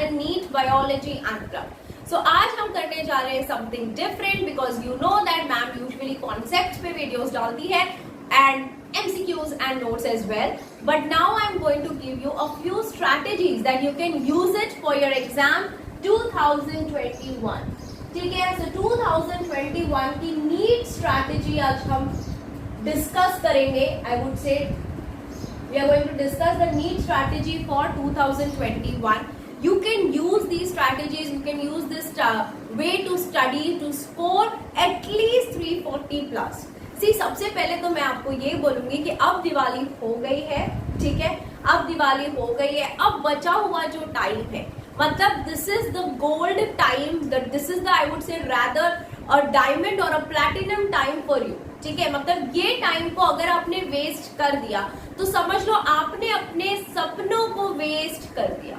Channel NEET biology and blood. So आज हम करने जा रहे हैं something different because you know that ma'am usually concepts पे वीडियोस डालती है and MCQs and notes as well. But now I'm going to give you a few strategies that you can use it for your exam 2021. ठीक है, so 2021 की NEET strategy आज हम discuss करेंगे. I would say we are going to discuss the NEET strategy for 2021. You can use these strategies, you can use this way to study to score at least 340 plus. सी सबसे पहले तो मैं आपको ये बोलूंगी कि अब दिवाली हो गई है, ठीक है, अब दिवाली हो गई है, अब बचा हुआ जो टाइम है, मतलब this is the gold time, this is the I would say rather a diamond or a platinum time for you. ठीक है, मतलब ये टाइम को अगर आपने वेस्ट कर दिया तो समझ लो आपने अपने सपनों को वेस्ट कर दिया.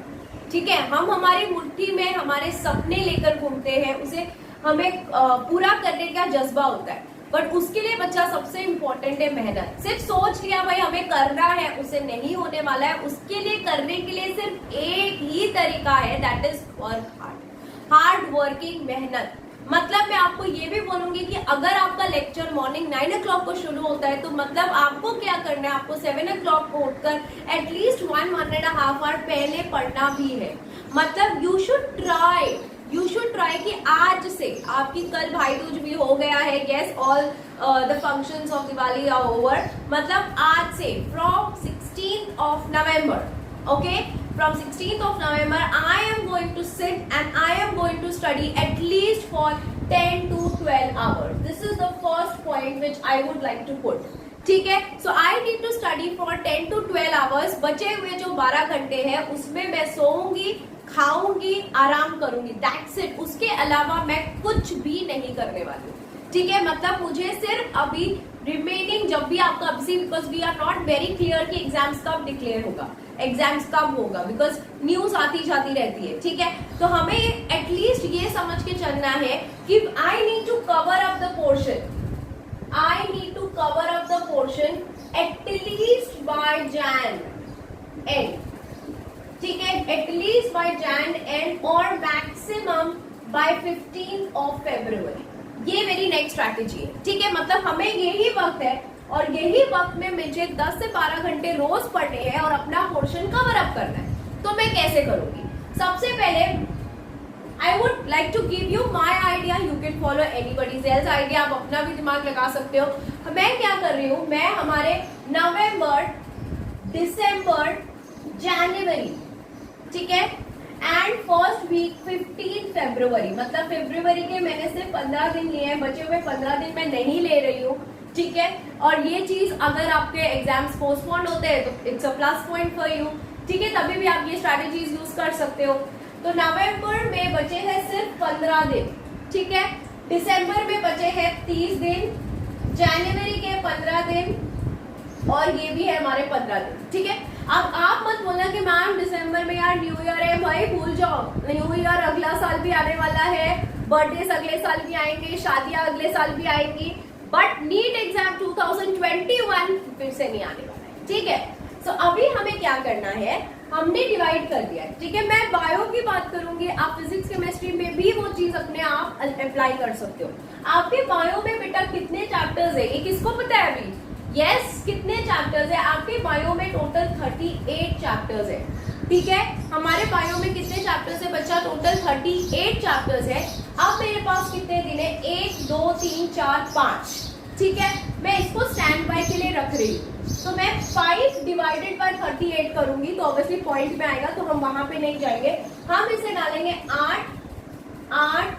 ठीक है, हम हमारी मुट्ठी में हमारे सपने लेकर घूमते हैं, उसे हमें पूरा करने का जज्बा होता है, बट उसके लिए बच्चा सबसे इंपॉर्टेंट है मेहनत. सिर्फ सोच लिया भाई हमें करना है, उसे नहीं होने वाला है. उसके लिए करने के लिए सिर्फ एक ही तरीका है, that is work hard working, मेहनत. मतलब मैं आपको ये भी बोलूंगी कि अगर आपका लेक्चर मॉर्निंग 9 o'clock को शुरू होता है तो मतलब आपको क्या करना है, आपको 7 o'clock को उठकर एटलीस्ट 1.5 hour पहले पढ़ना भी है. मतलब यू शुड ट्राई कि आज से आपकी कल भाई दूज भी हो गया है. Yes, all the functions of Diwali are over. मतलब आज से फ्रॉम 16th of November, okay, from 16th of November I am going to sit and I am going to study at least for 10 to 12 hours. This is the first point which I would like to put. ठीक है, so I need to study for 10 to 12 hours. बचे हुए जो 12 घंटे हैं उसमें मैं सोऊंगी, खाऊंगी, आराम करूंगी, दैट्स इट. उसके अलावा मैं कुछ भी नहीं करने वाली हूँ. ठीक है, मतलब मुझे सिर्फ अभी रिमेनिंग जब भी आपका अभी because we are not very clear कि एग्जाम्स कब डिक्लेयर होगा, एग्जाम्स कब होगा, बिकॉज न्यूज आती जाती रहती है. ठीक है, तो हमें एटलीस्ट ये समझ के चलना है कि I need to cover up the portion, I need to cover up the portion at least by Jan end. ठीक है, at least by Jan end or maximum by 15th of February. ये मेरी नेक्स्ट स्ट्रैटेजी है. ठीक है, मतलब हमें यही वक्त है और यही वक्त में मुझे 10 से 12 घंटे रोज पढ़ने हैं और अपना पोर्शन कवर अप करना है. तो मैं कैसे करूंगी? सबसे पहले I would like to give you my idea. You can follow anybody's else idea. आप अपना भी दिमाग लगा सकते हो. मैं क्या कर रही हूँ, मैं हमारे नवंबर, दिसंबर, जनवरी, ठीक है, एंड फर्स्ट वीक 15 फरवरी, मतलब फरवरी के मैंने सिर्फ 15 दिन लिए हैं, बचे हुए 15 दिन मैं नहीं ले रही हूँ. ठीक है, और ये चीज अगर आपके एग्जाम्स पोस्टपोन होते हैं तो it's a plus point for you. ठीक है, तभी भी आप ये स्ट्रैटेजीज यूज कर सकते हो. तो नवंबर में बचे हैं सिर्फ 15 दिन. ठीक है, दिसंबर में बचे हैं 30 दिन, जनवरी के 15 दिन और ये भी है हमारे 15 दिन. ठीक है, अब आप मत बोलना कि मैम दिसंबर में यार न्यू ईयर है, भाई भूल जाओ, न्यू ईयर अगला साल भी आने वाला है, बर्थडे अगले साल भी आएंगे, शादियां अगले साल भी आएंगी, बट नीट एग्जाम 2021 फिर से नहीं आने वाला है. ठीक है, तो अभी हमें क्या करना है, हमने डिवाइड कर दिया है. ठीक है, मैं बायो की बात करूंगी, आप फिजिक्स केमिस्ट्री में भी वो चीज अपने आप अप्लाई कर सकते हो. आपके बायो में बेटा कितने चैप्टर्स है, ये किसको पता है अभी? यस, कितने चैप्टर्स है आपके बायो में? टोटल 38 चैप्टर्स है. ठीक है, हमारे बायो में कितने चैप्टर्स है बच्चा? टोटल 38 चैप्टर्स है. अब मेरे पास कितने दिन है? 1 2 3 4 5. ठीक है, मैं इसको स्टैंड बाय के लिए रख रही हूँ. तो मैं 5 डिवाइडेड बाय 38 करूंगी तो ऑब्वियसली पॉइंट में आएगा, तो हम वहां पे नहीं जाएंगे. हम इसे डालेंगे 8 8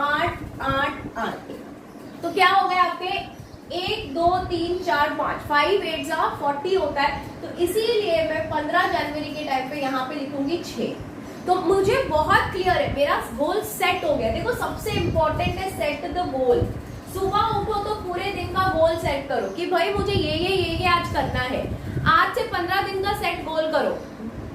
8 8 8. तो क्या हो गया आपके 1 2 3 4 5, 5 8 40 होता है. तो इसीलिए मैं 15 जनवरी के टाइम पे यहाँ पे लिखूंगी 6. तो मुझे बहुत क्लियर है, मेरा गोल सेट हो गया. देखो सबसे इंपॉर्टेंट है सेट द गोल. सुबह उठो तो पूरे दिन का गोल सेट करो कि भाई मुझे ये आज करना है. आज से 15 दिन का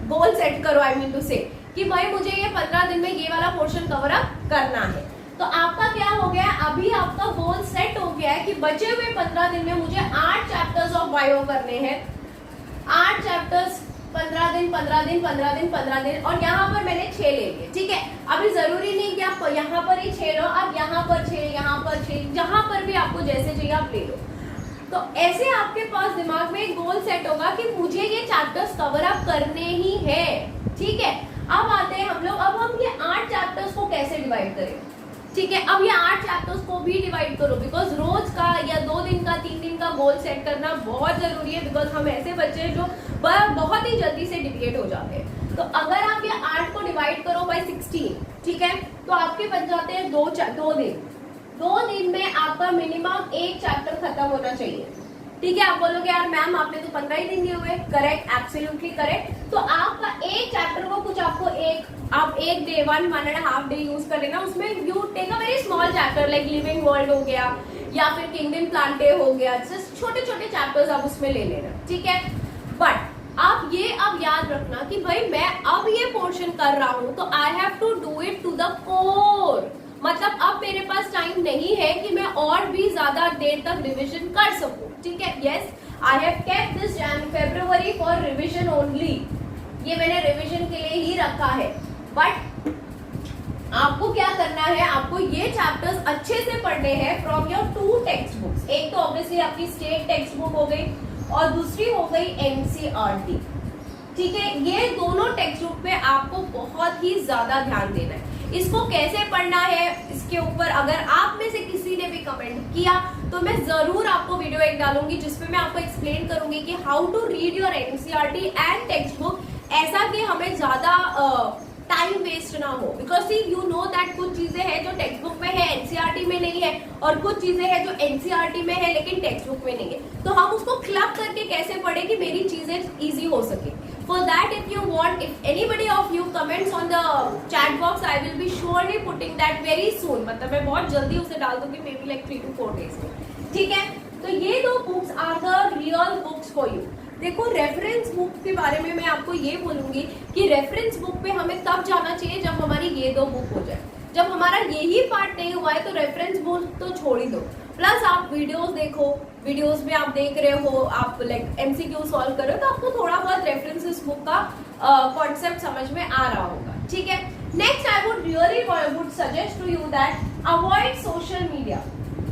गोल सेट करो आई मीन टू से कि भाई मुझे ये 15 दिन में ये वाला पोर्शन कवर अप करना है. तो आपका क्या हो गया, अभी आपका गोल सेट हो गया है कि बचे हुए 15 दिन में मुझे 8 चैप्टर्स ऑफ बायो करने हैं. 8 चैप्टर्स 15 दिन और यहाँ पर मैंने 6 ले लिए, ठीक है। अभी जरूरी नहीं कि आप यहाँ पर ही 6 लो, आप यहाँ पर 6, यहाँ पर 6, जहां पर भी आपको जैसे चाहिए आप ले लो। तो ऐसे आपके पास दिमाग में एक गोल सेट होगा कि मुझे ये चैप्टर्स कवर अप करने ही है, ठीक है। अब आते हैं हम लोग, अब हम ये 8 चैप्टर्स को कैसे डिवाइड करें, ठीक है। अब ये 8 चैप्टर्स को भी डिवाइड करो, बिकॉज रोज का या 2 दिन का 3 दिन का गोल सेट करना बहुत जरूरी है, बिकॉज हम ऐसे बच्चे हैं जो बहुत ही जल्दी से डिविएट हो जाते हैं। तो अगर आप ये 8 को डिवाइड करो बाय 16, ठीक है, तो आपके बच जाते हैं 2 दिन। 2 दिन में आपका मिनिमम एक चैप्टर खत्म होना चाहिए, ठीक है। आप बोलोगे यार मैम आपने तो 15 ही दिन दिए हुए, करेक्ट, एब्सोल्युटली करेक्ट। तो आपका एक चैप्टर को कुछ आपको आप एक डे 1.5 डे यूज कर लेना, उसमें you take a very small chapter like living world हो गया या फिर किंगडम प्लांटे हो गया, जस्ट छोटे छोटे चैप्टर्स आप उसमें ले लेना, ठीक है। बट आप ये अब याद रखना कि भाई मैं अब ये पोर्शन कर रहा हूं तो I have to do it to the core, मतलब अब मेरे पास टाइम नहीं है कि मैं और भी ज्यादा देर तक रिविजन कर सकूं, ठीक है। Yes, I have kept this February for revision only, ये मैंने रिविजन के लिए ही रखा है। बट आपको क्या करना है, आपको ये चैप्टर्स अच्छे से पढ़ने हैं फ्रॉम योर 2 टेक्स्ट बुक्स। एक तो ऑब्वियसली आपकी स्टेट टेक्स्ट बुक हो गई और दूसरी हो गई NCERT, ठीक है। ये दोनों टेक्स्ट बुक पे आपको बहुत ही ज्यादा ध्यान देना है। इसको कैसे पढ़ना है इसके ऊपर अगर आप में से किसी ने भी कमेंट किया तो मैं जरूर आपको वीडियो एक डालूंगी जिसमें मैं आपको एक्सप्लेन करूंगी कि how to read your NCERT and textbook, ऐसा कि हमें ज्यादा टाइम वेस्ट ना हो। Because see you know that कुछ चीजें हैं जो टेक्स्ट बुक में है NCERT में नहीं है, और कुछ चीजें हैं जो NCERT में है लेकिन टेक्स्ट बुक में नहीं है। तो हम उसको क्लब करके कैसे पढ़े कि मेरी चीजें इजी हो सके। For that, if you want, if anybody of you comments on the chat box, I will be surely putting that very soon. मतलब मैं बहुत जल्दी उसे डाल दूंगी, maybe like 3 to 4 days में, ठीक है। तो ये 2 books are the real books for you. देखो रेफरेंस बुक के बारे में मैं आपको ये बोलूंगी कि रेफरेंस बुक पे हमें तब जाना चाहिए जब हमारी ये 2 बुक हो जाए। जब हमारा यही पार्ट नहीं हुआ है तो रेफरेंस बुक तो छोड़ ही दो। प्लस आप वीडियोस देखो, वीडियोस में आप देख रहे हो, आप लाइक MCQ सॉल्व कर रहे हो तो आपको थोड़ा बहुत रेफरेंसेस बुक का कॉन्सेप्ट समझ में आ रहा होगा, ठीक है। Next I would really would suggest to you that avoid social media.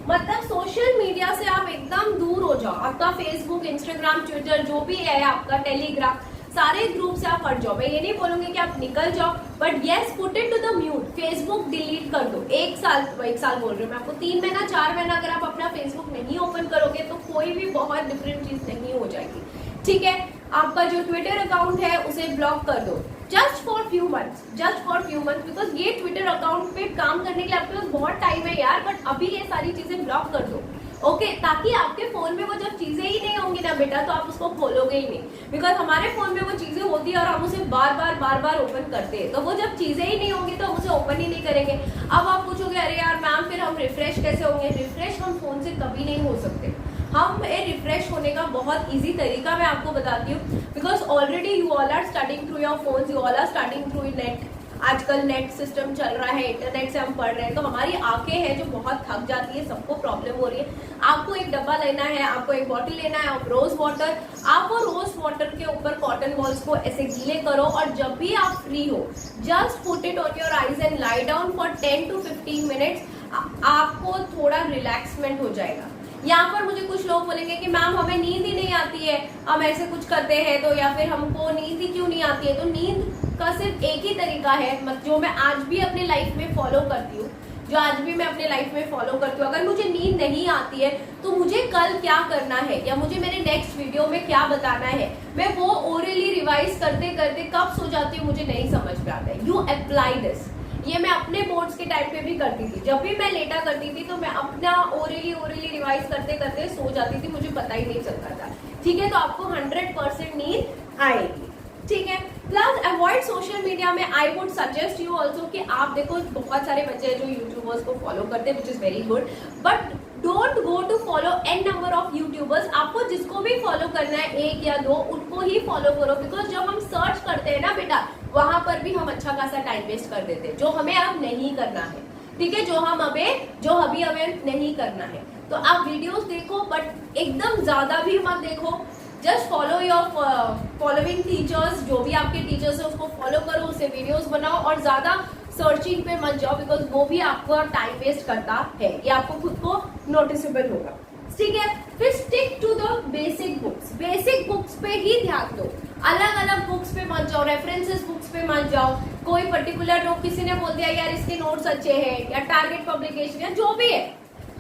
मतलब सोशल मीडिया से आप एकदम दूर हो जाओ। आपका फेसबुक, इंस्टाग्राम, ट्विटर जो भी है, आपका टेलीग्राम, सारे ग्रुप से आप हट जाओ। मैं ये नहीं बोलूंगी कि आप निकल जाओ, but yes put it to the mute. Facebook delete कर दो। एक साल बोल रही हूँ मैं आपको, 3 महीना 4 महीना अगर आप अपना फेसबुक नहीं ओपन करोगे तो कोई भी बहुत डिफरेंट चीज नहीं हो जाएगी, ठीक है। आपका जो ट्विटर अकाउंट है उसे ब्लॉक कर दो just for few months, because ये ट्विटर अकाउंट पे काम करने के लिए आपके पास बहुत टाइम है यार, बट अभी ये सारी चीजें ब्लॉक कर दो, ओके ताकि आपके फोन में वो जब चीजें ही नहीं होंगी ना बेटा तो आप उसको खोलोगे ही नहीं। बिकॉज हमारे फोन में वो चीजें होती है और हम उसे बार बार ओपन करते हैं, तो वो जब चीजें ही नहीं होंगी तो हम उसे ओपन ही नहीं करेंगे। अब आप पूछोगे अरे यार मैम फिर हम रिफ्रेश कैसे होंगे? रिफ्रेश हम फोन से कभी नहीं हो सकते। हम रिफ्रेश होने का बहुत इजी तरीका मैं आपको बताती हूँ, because already you all are starting through your phones, you all are starting through net. आजकल नेट सिस्टम चल रहा है, इंटरनेट से हम पढ़ रहे हैं, तो हमारी आंखें हैं जो बहुत थक जाती है, सबको प्रॉब्लम हो रही है। आपको एक डब्बा लेना है, आपको एक बॉटल लेना है ऑफ रोज वाटर। आप वो रोज वाटर के ऊपर कॉटन बॉल्स को ऐसे गीले करो और जब भी आप फ्री हो just put it on your eyes and lie down for 10 to 15 minutes. आपको थोड़ा रिलैक्समेंट हो जाएगा। यहाँ पर मुझे कुछ लोग बोलेंगे कि मैम हमें नींद ही नहीं आती है, हम ऐसे कुछ करते हैं तो, या फिर हमको नींद ही क्यों नहीं आती है? तो नींद का सिर्फ एक ही तरीका है जो मैं आज भी अपने लाइफ में फॉलो करती हूँ, अगर मुझे नींद नहीं आती है तो मुझे कल क्या करना है या मुझे मेरे नेक्स्ट वीडियो में क्या बताना है, मैं वो ओरली रिवाइज करते करते कब सो जाती हूँ मुझे नहीं समझ में आता है। You apply this. ये मैं अपने बोर्ड्स के टाइम पे भी करती थी। जब भी मैं लेटा करती थी तो मैं अपना ओरली रिवाइज करते करते सो जाती थी, मुझे पता ही नहीं चलता था, ठीक है। तो आपको 100% नींद आएगी, ठीक है। प्लस अवॉइड सोशल मीडिया में I would suggest you also कि आप देखो बहुत सारे बच्चे हैं जो यूट्यूबर्स को फॉलो करते हैं, which is very good, but don't go to follow an number of YouTubers. आपको जिसको भी फॉलो करना है 1 या 2 उनको ही फॉलो करो, बिकॉज जब हम सर्च करते हैं ना बेटा वहां पर भी हम अच्छा खासा टाइम वेस्ट कर देते हैं, जो हमें अब नहीं करना है, ठीक है। जो अभी हमें नहीं करना है। तो आप वीडियोस देखो बट एकदम ज्यादा भी मत देखो, just follow your following teachers, जो भी आपके टीचर्स है उसको फॉलो करो, उससे वीडियोस बनाओ और ज्यादा सर्चिंग पे मत जाओ, बिकॉज वो भी आपको टाइम वेस्ट करता है, ये आपको खुद को नोटिसेबल होगा, ठीक है। फिर stick to the basic books, basic books पे ही ध्यान दो, अलग अलग बुक्स पे मत जाओ, रेफरेंसेस बुक्स पे मत जाओ, कोई पर्टिकुलर नोट किसी ने बोल दिया यार इसके नोट्स अच्छे हैं या टारगेट पब्लिकेशन या जो भी है,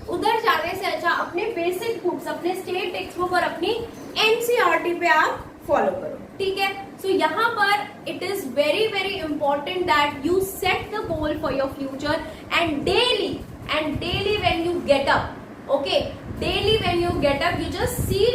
उधर जाने से अच्छा अपने बेसिक बुक्स, अपने स्टेट टेक्स्ट बुक और अपनी एनसीईआरटी पे आप फॉलो करो, ठीक है। सो यहाँ पर it is very very important that you set the goal for your future and daily when you get up, okay, daily when you get up you just see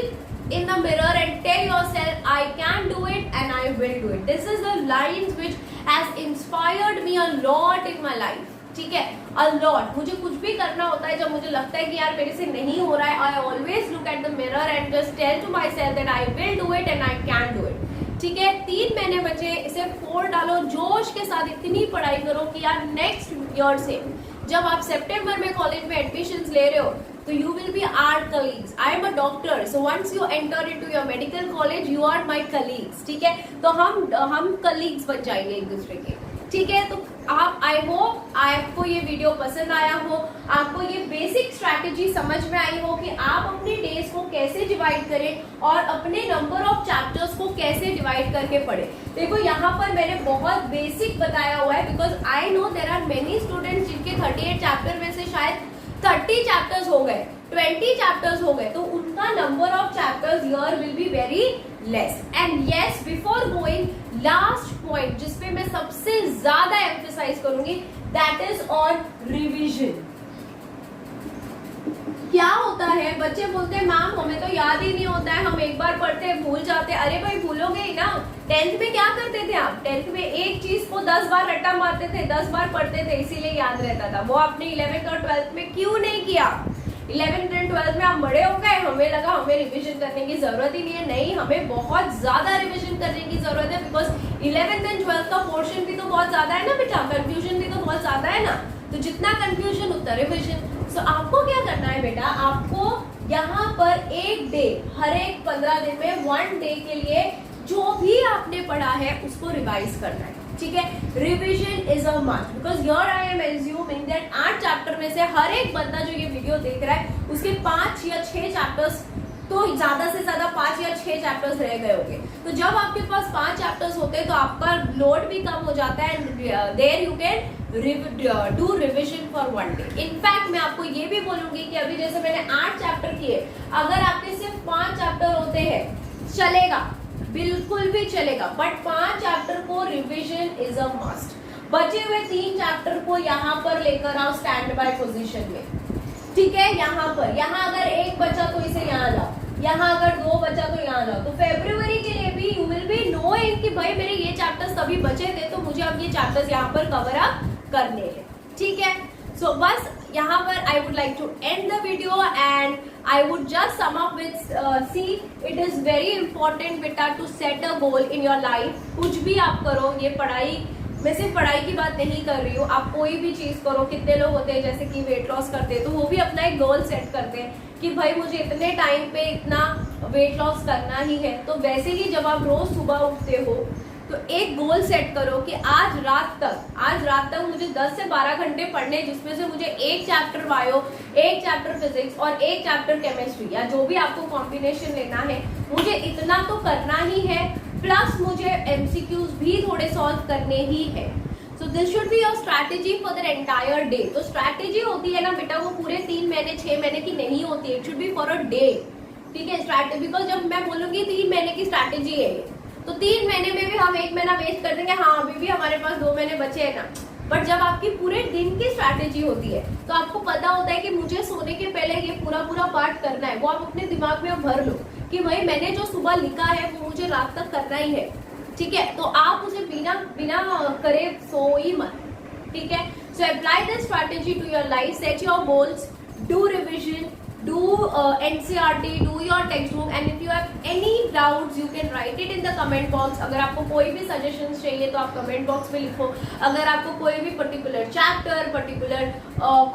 in the mirror and tell yourself I can do it and I will do it. This is the lines which has inspired me a lot in my life, ठीक है, a lot. मुझे कुछ भी करना होता है जब मुझे लगता है कि यार मेरे से नहीं हो रहा है, I always look at the mirror and just tell to myself that I will do it and I can do it, ठीक है। 3 महीने बचे, इसे फोड़ डालो, जोश के साथ इतनी पढ़ाई करो कि यार नेक्स्ट ईयर से जब आप सितंबर में कॉलेज में एडमिशंस ले रहे हो तो you will be our colleagues. I am a doctor, so once you enter into your medical college you are my colleagues, ठीक है। तो हम कलीग्स बन जाएंगे एक दूसरे के, ठीक है। तो आप, आई होप आपको ये वीडियो पसंद आया हो, आपको ये बेसिक स्ट्रैटेजी समझ में आई हो कि आप अपने डेज को कैसे डिवाइड करें और अपने नंबर ऑफ चैप्टर्स को कैसे डिवाइड करके पढ़े। देखो यहाँ पर मैंने बहुत बेसिक बताया हुआ है, because I know there are many students जिनके 38 चैप्टर में से शायद 30 चैप्टर्स हो गए, 20 चैप्टर्स हो गए, तो उनका number of chapters here will be very less. And yes, before going, last point जिसपे मैं सबसे ज्यादा एम्फेसाइज करूंगी दैट इज ऑन रिवीजन। क्या होता है, बच्चे बोलते हैं मैम हमें तो याद ही नहीं होता है, हम एक बार पढ़ते हैं भूल जाते हैं। अरे भाई भूलोगे ही ना। 10th में क्या करते थे आप? 10th में एक चीज को 10 बार रट्टा मारते थे, 10 बार पढ़ते थे, इसीलिए याद रहता था। वो आपने 11th और 12th में क्यों नहीं किया? 11th एंड 12th में आप बड़े हो गए, हमें लगा हमें रिविजन करने की जरूरत ही नहीं है। नहीं, हमें बहुत ज्यादा रिविजन करने की जरूरत है, बिकॉज 11th एंड 12th का पोर्शन भी तो बहुत ज्यादा है ना बेटा, कंफ्यूजन भी तो बहुत ज्यादा है ना। तो जितना कंफ्यूजन उतना रिविजन। सो आपको क्या करना है बेटा, आपको यहाँ पर एक डे, हर एक 15 दिन में 1 डे के लिए जो भी आपने पढ़ा है उसको रिवाइज करना है, ठीक है। Revision is a must, because here I am assuming that 8 chapter में से हर एक बंदा जो ये वीडियो देख रहा है उसके 5 या 6 चैप्टर्स, तो ज्यादा से ज्यादा 5 या 6 चैप्टर्स रह गए होंगे। तो जब आपके पास 5 चैप्टर्स होते हैं तो आपका लोड भी कम हो जाता है, and there you can do revision for 1 day. In fact मैं आपको ये भी बोलूंगी कि अभी जैसे मैंने 8 चैप्टर किए, अगर आपके सिर्फ 5 चैप्टर होते हैं चलेगा, बिल्कुल भी चलेगा, बट 5 चैप्टर को रिविजन इज अ मस्ट। बचे हुए 3 चैप्टर को यहाँ पर लेकर आओ स्टैंड बाय पोजीशन में, ठीक है। यहाँ पर, यहाँ अगर 1 बचा तो इसे यहाँ लाओ, यहाँ अगर 2 बचा तो यहाँ लाओ। तो फरवरी के लिए भी यू विल बी नोइंग कि भाई मेरे ये चैप्टर्स तभी बचे थे, तो मुझे अब ये चैप्टर्स यहाँ पर कवर अप करने हैं, ठीक है। सो बस यहाँ पर I would like to end the video and I would just sum up with see it is very important बेटा to set a goal in your life। कुछ भी आप करो, ये पढ़ाई, मैं सिर्फ पढ़ाई की बात नहीं कर रही हूँ, आप कोई भी चीज करो। कितने लोग होते हैं जैसे कि वेट लॉस करते हैं, तो वो भी अपना एक गोल सेट करते हैं कि भाई मुझे इतने टाइम पे इतना वेट लॉस करना ही है। तो वैसे ही जब आप रोज सुबह उठते हो तो एक गोल सेट करो कि आज रात तक मुझे 10 से 12 घंटे पढ़ने, जिसमें से मुझे 1 चैप्टर बायो, 1 चैप्टर फिजिक्स और 1 चैप्टर केमिस्ट्री, या जो भी आपको कॉम्बिनेशन लेना है, मुझे इतना तो करना ही है। प्लस मुझे एमसीक्यूज भी थोड़े सॉल्व करने ही है। So this should be your strategy for the entire day. तो स्ट्रैटेजी होती है ना बेटा, वो पूरे 3 महीने 6 महीने की नहीं होती है, it should be for a day, ठीक है। स्ट्रैटेजी, बिकॉज जब मैं बोलूंगी 3 महीने की स्ट्रैटेजी है तो 3 महीने में भी हम 1 महीना वेस्ट कर देंगे, हाँ अभी भी हमारे पास 2 महीने बचे हैं ना। बट जब आपकी पूरे दिन की स्ट्रैटेजी होती है तो आपको पता होता है कि मुझे सोने के पहले ये पूरा पार्ट करना है, वो आप अपने दिमाग में भर लो कि भाई मैंने जो सुबह लिखा है वो मुझे रात तक करना ही है, ठीक है। तो आप उसे बिना करे सो ही मत, ठीक है। So apply this strategy to your life, set your goals, do revision, do NCERT, do your textbook, and if you have any doubts you can write it in the comment box। अगर आपको कोई भी suggestions चाहिए तो आप comment box में लिखो। अगर आपको कोई भी particular chapter, particular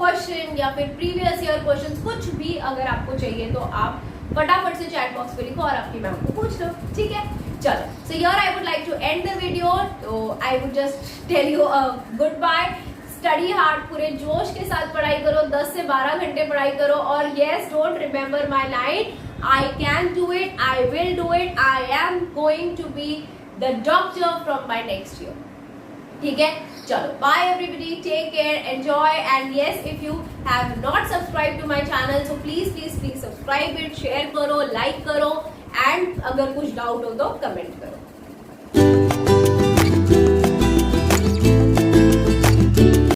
question या फिर previous year questions कुछ भी अगर आपको चाहिए तो आप फटाफट से चैट बॉक्स पे लिखो और आपकी मैम को पूछ लो, ठीक है। चलो, so here I would like to end the video, तो I would just tell you goodbye. Study hard, पूरे जोश के साथ पढ़ाई करो, 10 से 12 घंटे पढ़ाई करो, और yes, don't remember my line, I can do it, I will do it, I am going to be the doctor from my next year, ठीक है। चलो, bye everybody, take care, enjoy, and yes, if you have not subscribe to my channel, so please please please subscribe it, share करो, like करो, and अगर कुछ doubt हो तो comment करो।